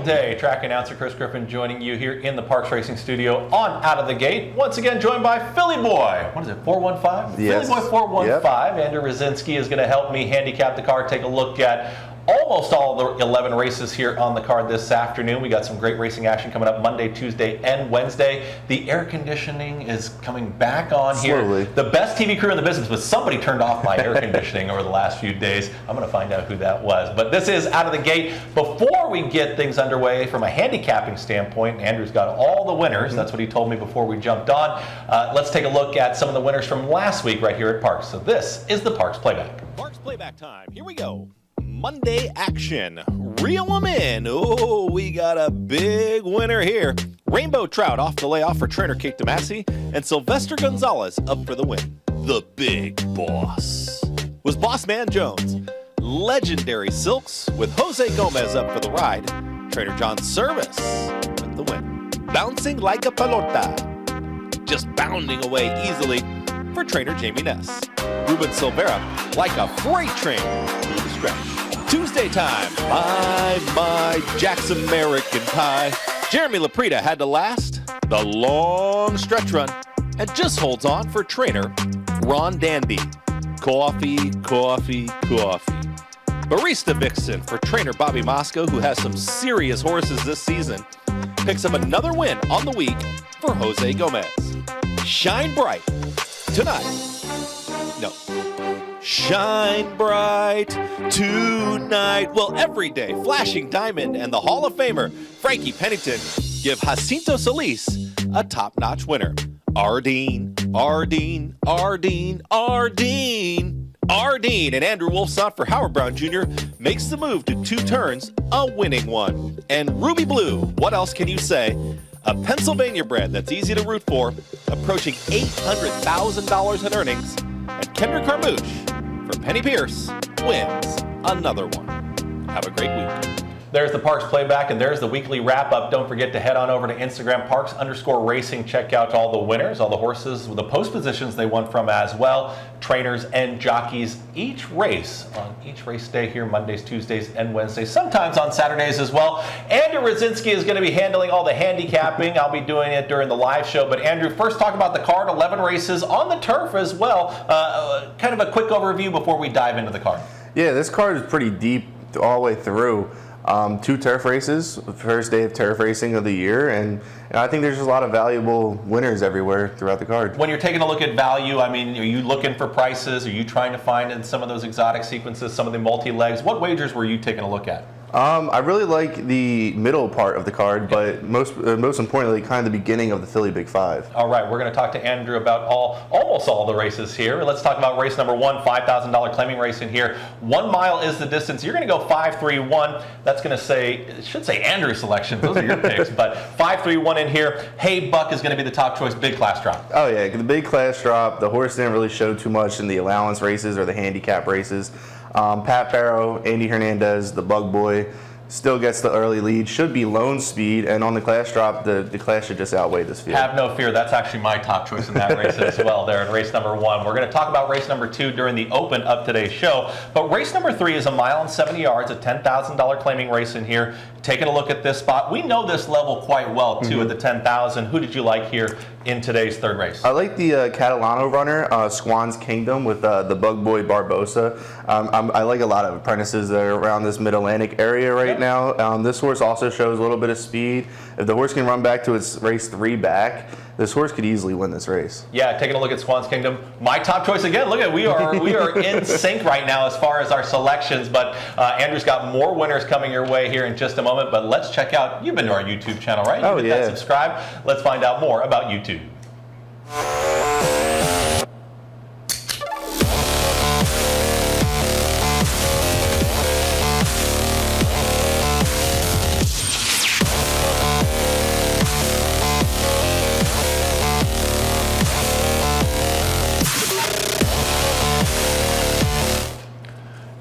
day. Track Announcer Chris Griffin joining you here in the Parx Racing Studio on Out of the Gate. Once again joined by Philly Boy. What is it, 415? Yes. Philly Boy 415. Yep. Andrew Rdesinski is going to help me handicap the car, take a look at almost all the 11 races here on the card this afternoon. We got some great racing action coming up Monday, Tuesday, and Wednesday. The air conditioning is coming back on Slowly. here. The best TV crew in the business, but somebody turned off my air conditioning over the last few days. I'm going to find out who that was. But this is Out of the Gate. Before we get things underway from a handicapping standpoint, Andrew's got all the winners. That's what he told me before we jumped on. Let's take a look at some of the winners from last week right here at Parx. So this is the Parx Playback. Parx Playback time. Here we go. Monday action. Reel them in. Oh, we got a big winner here. Rainbow Trout off the layoff for trainer Kate DeMasi, and Sylvester Gonzalez up for the win. The big boss was Bossman Jones. Legendary Silks with Jose Gomez up for the ride. Trainer John Service with the win. Bouncing like a pelota. Just bounding away easily for trainer Jamie Ness. Ruben Silvera like a freight train through the stretch. Tuesday time, my Jack's American Pie. Jeremy Laprida had to last the long stretch run and just holds on for trainer Ron Dandy. Coffee, coffee, coffee. Barista Vixen for trainer Bobby Moscow, who has some serious horses this season, picks up another win on the week for Jose Gomez. Shine bright tonight. No. Shine bright tonight. Well, every day, Flashing Diamond and the Hall of Famer, Frankie Pennington, give Jacinto Solis a top-notch winner. Ardeen, Ardeen, Ardeen, Ardeen. Ardeen and Andrew Wolfson for Howard Brown Jr. makes the move to 2 turns, a winning one. And Ruby Blue, what else can you say? A Pennsylvania bred that's easy to root for, approaching $800,000 in earnings. And Kendrick Carmouche from Penny Pierce wins another one. Have a great week. There's the Parx Playback, and there's the weekly wrap-up. Don't forget to head on over to Instagram, Parx_Racing. Check out all the winners, all the horses, the post positions they won from as well, trainers and jockeys. Each race on each race day here, Mondays, Tuesdays, and Wednesdays, sometimes on Saturdays as well. Andrew Rdesinski is going to be handling all the handicapping. I'll be doing it during the live show. But Andrew, first talk about the card, 11 races on the turf as well. Kind of a quick overview before we dive into the card. Yeah, this card is pretty deep all the way through. 2 turf races, first day of turf racing of the year, and I think there's just a lot of valuable winners everywhere throughout the card. When you're taking a look at value, I mean, are you looking for prices? Are you trying to find in some of those exotic sequences, some of the multi-legs? What wagers were you taking a look at? I really like the middle part of the card, but most importantly, kind of the beginning of the Philly Big Five. All right, we're going to talk to Andrew about almost all the races here. Let's talk about race number 1, $5,000 claiming race in here. 1 mile is the distance. You're going to go 5-3-1. That's going to say, it should say Andrew selection. Those are your picks, but 5-3-1 in here. Hey Buck is going to be the top choice, big class drop. Oh yeah, the big class drop. The horse didn't really show too much in the allowance races or the handicap races. Pat Farrow, Andy Hernandez, the Bug Boy, still gets the early lead. Should be lone speed, and on the class drop, the class should just outweigh this field. Have no fear. That's actually my top choice in that race as well there in race number 1. We're going to talk about race number 2 during the open of today's show. But race number 3 is 1 mile and 70 yards, a $10,000 claiming race in here. Taking a look at this spot. We know this level quite well, too, at the 10,000. Who did you like here in today's third race? I like the Catalano runner, Swan's Kingdom, with the Bug Boy Barbosa. I like a lot of apprentices that are around this Mid-Atlantic area right now. This horse also shows a little bit of speed. If the horse can run back to its race 3 back, this horse could easily win this race. Yeah, taking a look at Swan's Kingdom. My top choice again. Look at we are in sync right now as far as our selections, but Andrew's got more winners coming your way here in just a moment. But let's check out, you've been to our YouTube channel, right? Oh, you hit that subscribe. Let's find out more about YouTube.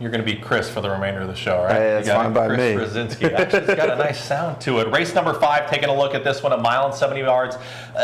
You're going to be Chris for the remainder of the show, right? Hey, that's fine by me. Chris Rdesinski. Actually, it's got a nice sound to it. Race number 5, taking a look at this one, a mile and 70 yards,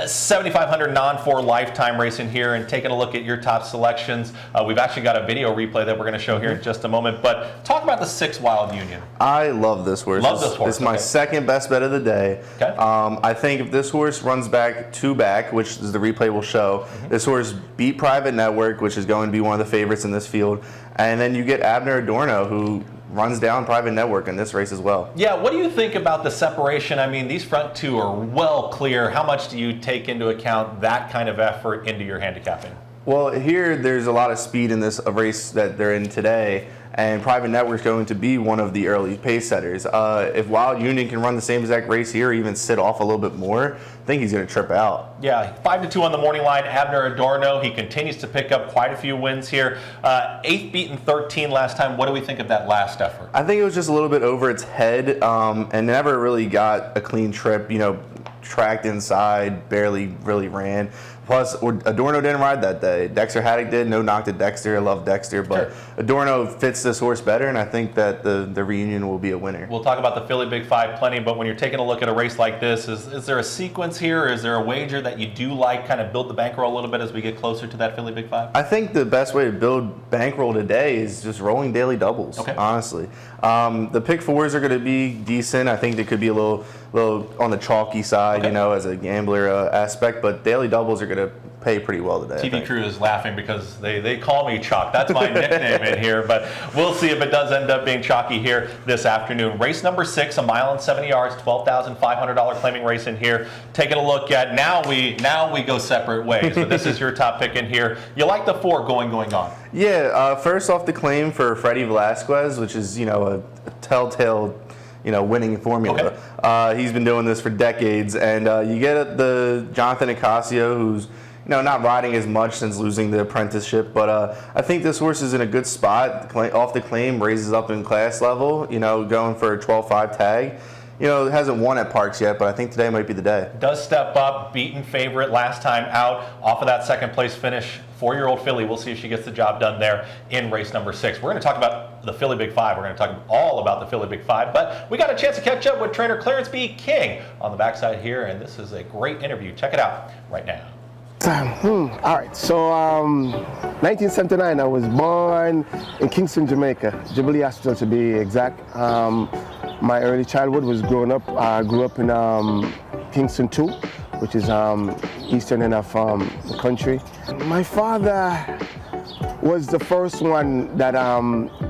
7,500 non-4 lifetime racing here, and taking a look at your top selections. We've actually got a video replay that we're going to show here in just a moment, but talk about the 6 Wild Union. I love this horse. Love this horse. It's my second best bet of the day. Okay. I think if this horse runs back 2 back, which is the replay will show, this horse beat Private Network, which is going to be one of the favorites in this field, and then you get Abner Adorno, who runs down Private Network in this race as well. Yeah, what do you think about the separation? I mean, these front 2 are well clear. How much do you take into account that kind of effort into your handicapping? Well, here there's a lot of speed in this race that they're in today, and Private Network is going to be one of the early pace setters. If Wild Union can run the same exact race here, or even sit off a little bit more, I think he's going to trip out. Yeah, 5-2 on the morning line. Abner Adorno, he continues to pick up quite a few wins here. 8th beaten 13 last time. What do we think of that last effort? I think it was just a little bit over its head, and never really got a clean trip. You know, tracked inside, barely really ran. Plus, Adorno didn't ride that day. Dexter Haddock did. No knock to Dexter. I love Dexter. But Adorno fits this horse better, and I think that the reunion will be a winner. We'll talk about the Philly Big 5 plenty, but when you're taking a look at a race like this, is there a sequence here? Is there a wager that you do like, kind of build the bankroll a little bit as we get closer to that Philly Big 5? I think the best way to build bankroll today is just rolling daily doubles, honestly. The pick 4s are going to be decent. I think they could be a little on the chalky side, you know, as a gambler aspect, but daily doubles are going to pay pretty well today. TV crew is laughing because they call me Chalk. That's my nickname in here, but we'll see if it does end up being chalky here this afternoon. Race number 6, a mile and 70 yards, $12,500 claiming race in here. Taking a look at, now we go separate ways, but this is your top pick in here. You like the 4 going on? Yeah, first off the claim for Freddie Velasquez, which is, you know, a telltale, you know, winning formula. He's been doing this for decades, and you get the Jonathan Ocasio, who's, you know, not riding as much since losing the apprenticeship, but I think this horse is in a good spot. Off the claim, raises up in class level, you know, going for a 12-5 tag. You know, it hasn't won at Parx yet, but I think today might be the day. Does step up, beaten favorite last time out, off of that second place finish. 4-year-old filly. We'll see if she gets the job done there in race number 6. We're going to talk about the Philly Big 5. We're going to talk all about the Philly Big 5, but we got a chance to catch up with trainer Clarence B. King on the backside here, and this is a great interview. Check it out right now. All right, so 1979, I was born in Kingston, Jamaica, Jubilee Hospital to be exact. My early childhood was grew up in Kingston 2, which is eastern end of the country. My father was the first one that,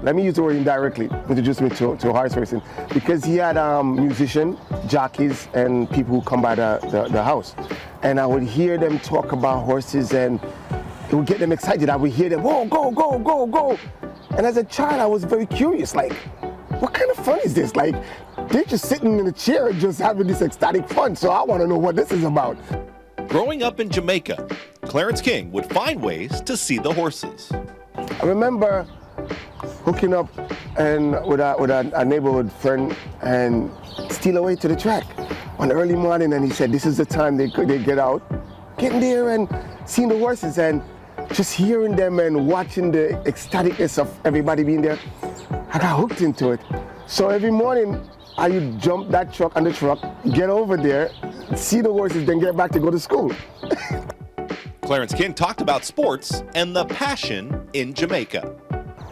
let me use the word indirectly, introduced me to horse racing, because he had musicians, jockeys, and people who come by the house. And I would hear them talk about horses, and it would get them excited. I would hear them, oh, go, go, go, go. And as a child, I was very curious, like, what kind of fun is this? Like, they're just sitting in a chair and just having this ecstatic fun, so I want to know what this is about. Growing up in Jamaica, Clarence King would find ways to see the horses. I remember hooking up with a neighborhood friend and steal away to the track on early morning, and he said this is the time they get out, getting there and seeing the horses and just hearing them and watching the ecstaticness of everybody being there. I got hooked into it. So every morning I would jump that truck on the truck, get over there, see the horses, then get back to go to school. Clarence King talked about sports and the passion in Jamaica.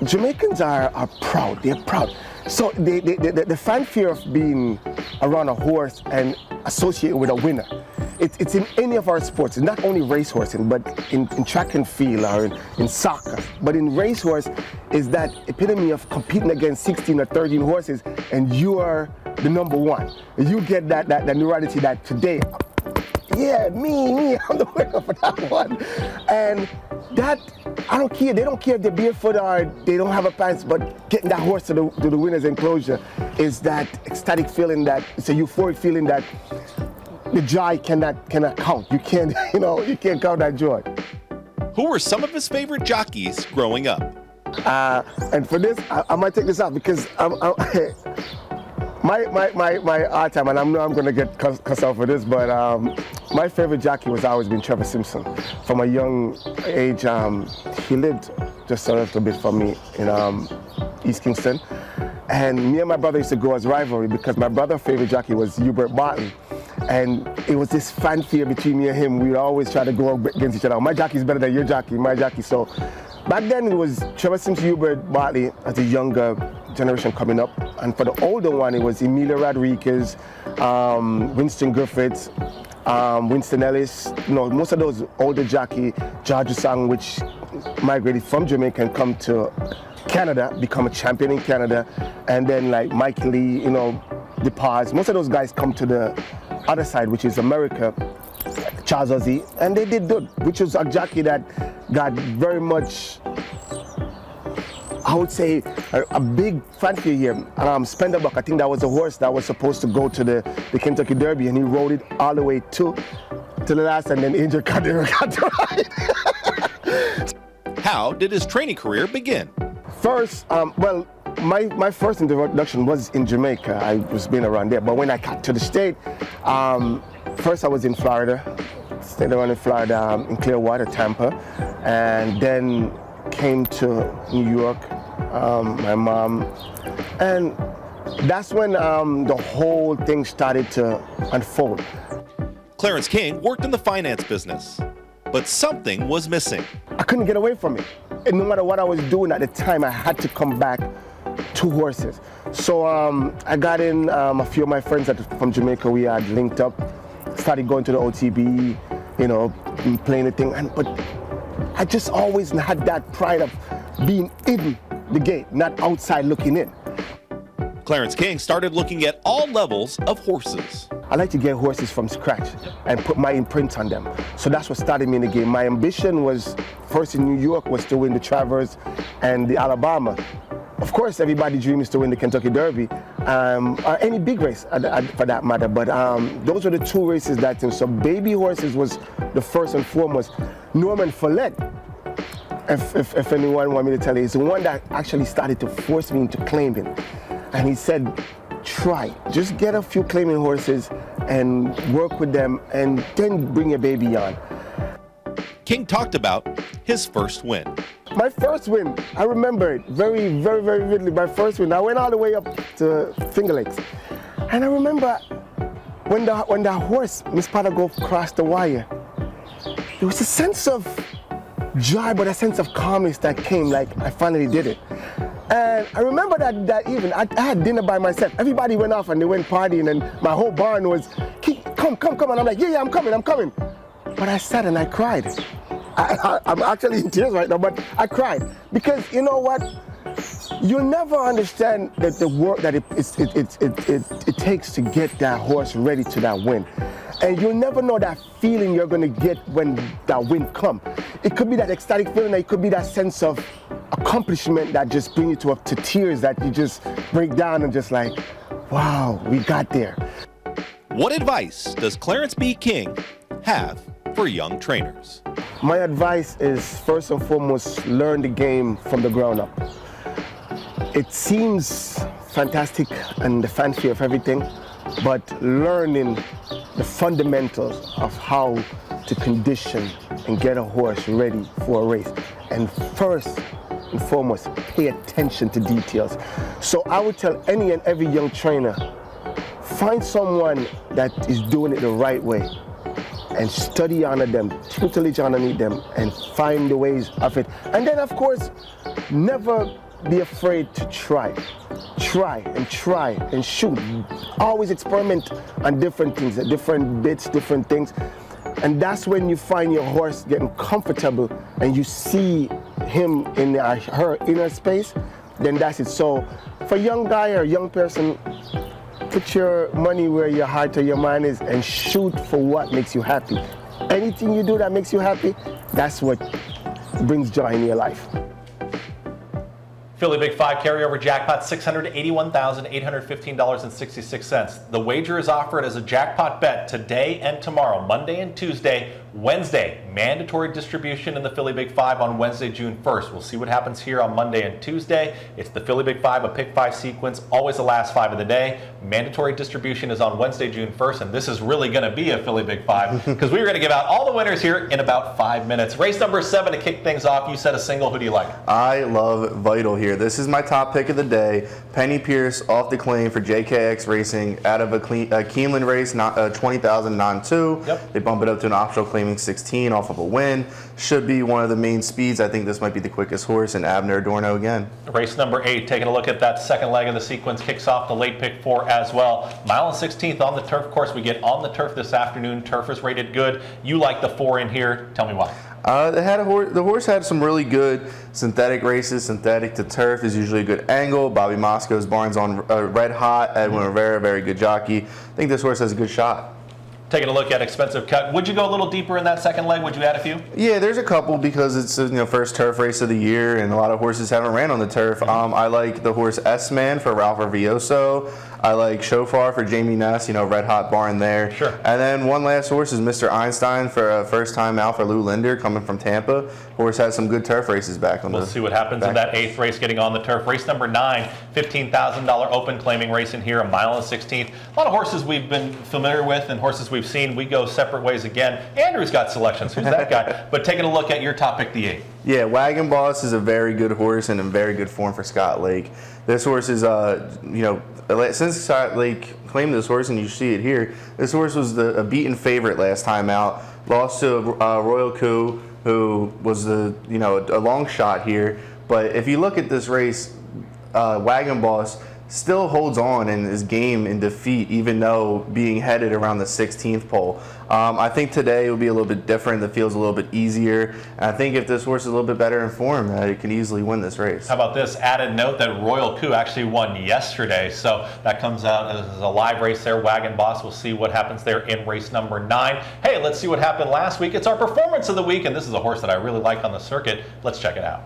Jamaicans are proud, they're proud. So the fanfare of being around a horse and associated with a winner, it's in any of our sports. It's not only racehorsing, but in track and field or in soccer. But in racehorse is that epitome of competing against 16 or 13 horses and you are the number one. You get that neurality that today, yeah, me, I'm the winner for that one. And that, I don't care. They don't care if they're barefoot or they don't have a pants, but getting that horse to the winner's enclosure is that ecstatic feeling, that it's a euphoric feeling that the joy cannot count. You can't, you can't count that joy. Who were some of his favorite jockeys growing up? And for this, I might take this out because my art time, and I know I'm going to get cussed out for this, but my favorite jockey was always been Trevor Simpson. From a young age, he lived just a little bit from me in East Kingston. And me and my brother used to go as rivalry because my brother's favorite jockey was Hubert Bartley. And it was this fanfare between me and him. We would always try to go against each other. My jockey's better than your jockey, my jockey. So back then it was Trevor Simpson, Hubert Bartley as the younger generation coming up. And for the older one, it was Emilio Rodriguez, Winston Griffiths, Winston Ellis. You know, most of those older jockey, George Sang, which migrated from Jamaica and come to Canada, become a champion in Canada. And then like Mike Lee, you know, DePaz. Most of those guys come to the other side, which is America, Charles Ozzie, and they did good, which was a jockey that got very much, I would say, a big fanfare here. Spenderbuck, I think that was a horse that was supposed to go to the Kentucky Derby, and he rode it all the way to the last, and then Angel Cordero got to ride. How did his training career begin? First, well, my first introduction was in Jamaica. I was been around there, but when I got to the state, first I was in Florida, stayed around in Florida, in Clearwater, Tampa, and then came to New York, my mom, and that's when the whole thing started to unfold. Clarence King worked in the finance business, but something was missing. I couldn't get away from it. And no matter what I was doing at the time, I had to come back to horses. So I got in, a few of my friends from Jamaica, we had linked up, started going to the OTB, you know, playing the thing. But I just always had that pride of being in the gate, not outside looking in. Clarence King started looking at all levels of horses. I like to get horses from scratch and put my imprint on them. So that's what started me in the game. My ambition was, first in New York, was to win the Travers and the Alabama. Of course, everybody dreams to win the Kentucky Derby, or any big race for that matter, but those were the two races that thing. So Baby Horses was the first and foremost. Norman Follett, if anyone want me to tell you, is the one that actually started to force me into claiming. And he said, try, just get a few claiming horses and work with them and then bring your baby on. King talked about his first win. My first win, I remember it very, very, very vividly. My first win, I went all the way up to Finger Lakes. And I remember when the horse, Miss Patago, crossed the wire, there was a sense of joy, but a sense of calmness that came, like I finally did it. And I remember that evening, I had dinner by myself. Everybody went off and they went partying and my whole barn was, come. And I'm like, yeah, I'm coming. But I sat and I cried. I'm actually in tears right now, but I cried. Because you know what? You'll never understand the work that it takes to get that horse ready to that win. And you'll never know that feeling you're gonna get when that win comes. It could be that ecstatic feeling, it could be that sense of accomplishment that just brings you to tears, that you just break down and just like, wow, we got there. What advice does Clarence B. King have for young trainers? My advice is, first and foremost, learn the game from the ground up. It seems fantastic and the fancy of everything, but learning the fundamentals of how to condition and get a horse ready for a race. And first and foremost, pay attention to details. So I would tell any and every young trainer, find someone that is doing it the right way and study under them, tutelage underneath them, and find the ways of it. And then, of course, never be afraid to try. Try and shoot. Always experiment on different things, different bits, different things. And that's when you find your horse getting comfortable and you see him in her inner space, then that's it. So for a young guy or a young person, put your money where your heart or your mind is and shoot for what makes you happy. Anything you do that makes you happy, that's what brings joy in your life. Philly Big Five Carryover Jackpot, $681,815.66. The wager is offered as a jackpot bet today and tomorrow, Monday and Tuesday, Wednesday, mandatory distribution in the Philly Big 5 on Wednesday, June 1st. We'll see what happens here on Monday and Tuesday. It's the Philly Big 5, a pick 5 sequence, always the last 5 of the day. Mandatory distribution is on Wednesday, June 1st, and this is really going to be a Philly Big 5 because we are going to give out all the winners here in about 5 minutes. Race number 7 to kick things off. You said a single. Who do you like? I love Vital here. This is my top pick of the day. Penny Pierce off the claim for JKX Racing out of a Keeneland race, 20,000 non-2. Yep. They bump it up to an optional claiming 16 off of a win. Should be one of the main speeds. I think this might be the quickest horse, and Abner Adorno again. Race number 8, taking a look at that second leg of the sequence, kicks off the late pick 4 as well. Mile and 16th on the turf. Of course, we get on the turf this afternoon. Turf is rated good. You like the 4 in here. Tell me why. The horse had some really good synthetic races. Synthetic to turf is usually a good angle. Bobby Moscow's barn's on red hot. Edwin Rivera, very good jockey. I think this horse has a good shot. Taking a look at expensive cut. Would you go a little deeper in that second leg? Would you add a few? Yeah, there's a couple because it's first turf race of the year, and a lot of horses haven't ran on the turf. I like the horse S-Man for Ralph Ravioso. I like Shofar for Jamie Ness, red hot barn there. Sure. And then one last horse is Mr. Einstein for a first time out for Lou Linder coming from Tampa. Horse has some good turf races back on We'll see what happens in that 8th race getting on the turf. Race number 9, $15,000 open claiming race in here, a mile and 16th. A lot of horses we've been familiar with and horses we've seen. We go separate ways again. Andrew's got selections. Who's that guy? But taking a look at your top pick, the 8. Yeah, Wagon Boss is a very good horse and in very good form for Scott Lake. This horse is, since Scott Lake claimed this horse, and you see it here, this horse was a beaten favorite last time out. Lost to Royal Coup, who was a long shot here. But if you look at this race, Wagon Boss still holds on and is game in defeat, even though being headed around the 16th pole. I think today will be a little bit different. The field's a little bit easier. And I think if this horse is a little bit better in form, it can easily win this race. How about this added note that Royal Coup actually won yesterday, so that comes out as a live race there. Wagon Boss, we'll see what happens there in race number 9. Hey, let's see what happened last week. It's our performance of the week, and this is a horse that I really like on the circuit. Let's check it out.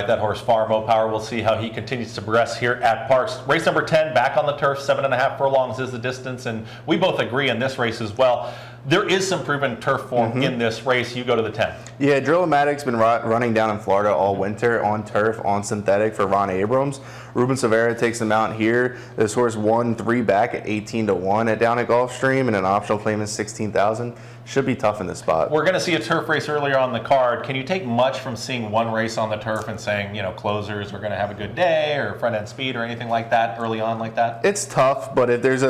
That horse Farmo Power. We'll see how he continues to progress here at Parx. Race number 10, back on the turf, 7.5 furlongs is the distance, and we both agree in this race as well. There is some proven turf form in this race. You go to the 10. Yeah, Drill-O-Matic's been running down in Florida all winter on turf, on synthetic for Ron Abrams. Ruben Silveira takes him out here. This horse won 3 back at 18-1 down at Gulfstream, and an optional claim is 16,000. Should be tough in this spot. We're going to see a turf race earlier on the card. Can you take much from seeing one race on the turf and saying, closers are going to have a good day or front end speed or anything like that early on like that? It's tough, but if there's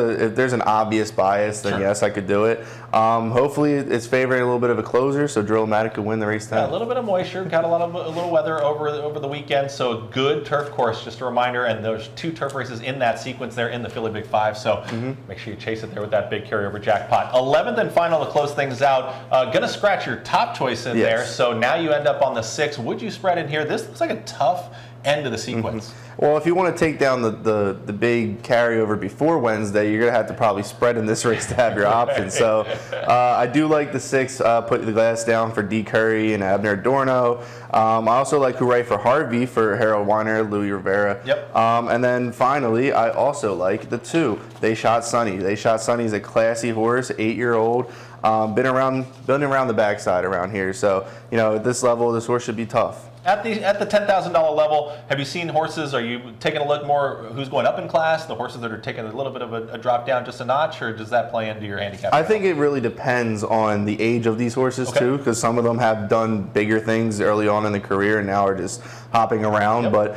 an obvious bias, then yes, I could do it. Hopefully, it's favoring a little bit of a closer, so Drill-O-Matic could win the race 10. Yeah, a little bit of moisture, got a little weather over the weekend, so a good turf course. Just a reminder, and there's 2 turf races in that sequence there in the Philly Big 5, so make sure you chase it there with that big carryover jackpot. 11th and final to close things out. Gonna scratch your top choice in there, so now you end up on the 6. Would you spread in here? This looks like a tough end of the sequence. Well, if you want to take down the big carryover before Wednesday, you're going to have to probably spread in this race to have your options. So I do like the 6, put the glass down for D. Curry and Abner Adorno. I also like Hooray for Harvey for Harold Weiner, Louis Rivera. Yep. And then finally, I also like the 2. They Shot Sonny. They Shot Sonny is a classy horse, 8-year-old. Been around the backside around here. So, at this level, this horse should be tough. At the $10,000 level, have you seen horses? Are you taking a look more who's going up in class, the horses that are taking a little bit of a drop down just a notch, or does that play into your handicap? I think it really depends on the age of these horses too, because some of them have done bigger things early on in the career and now are just hopping around. But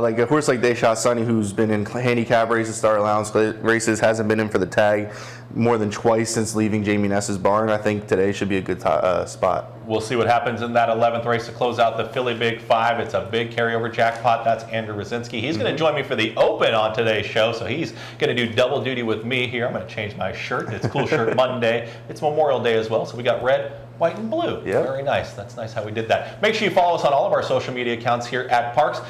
like a horse like They Shot Sonny, who's been in handicap races, star allowance races, hasn't been in for the tag more than twice since leaving Jamie Ness's barn. I think today should be a good spot. We'll see what happens in that 11th race to close out the Philly Big Big 5. It's a big carryover jackpot. That's Andrew Rdesinski. He's going to join me for the Open on today's show, so he's going to do double duty with me here. I'm going to change my shirt. It's Cool Shirt Monday. It's Memorial Day as well, so we got red, white, and blue. Yeah. Very nice. That's nice how we did that. Make sure you follow us on all of our social media accounts here at Parx.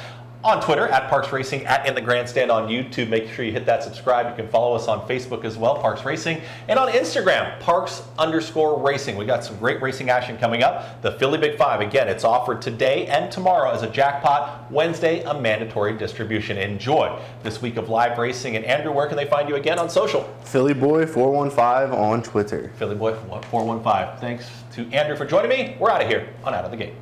On Twitter, at Parx Racing, at In the Grandstand on YouTube. Make sure you hit that subscribe. You can follow us on Facebook as well, Parx Racing. And on Instagram, Parx_Racing. We got some great racing action coming up. The Philly Big 5, again, it's offered today and tomorrow as a jackpot. Wednesday, a mandatory distribution. Enjoy this week of live racing. And Andrew, where can they find you again on social? Philly Boy 415 on Twitter. Philly Boy 415. Thanks to Andrew for joining me. We're out of here on Out of the Gate.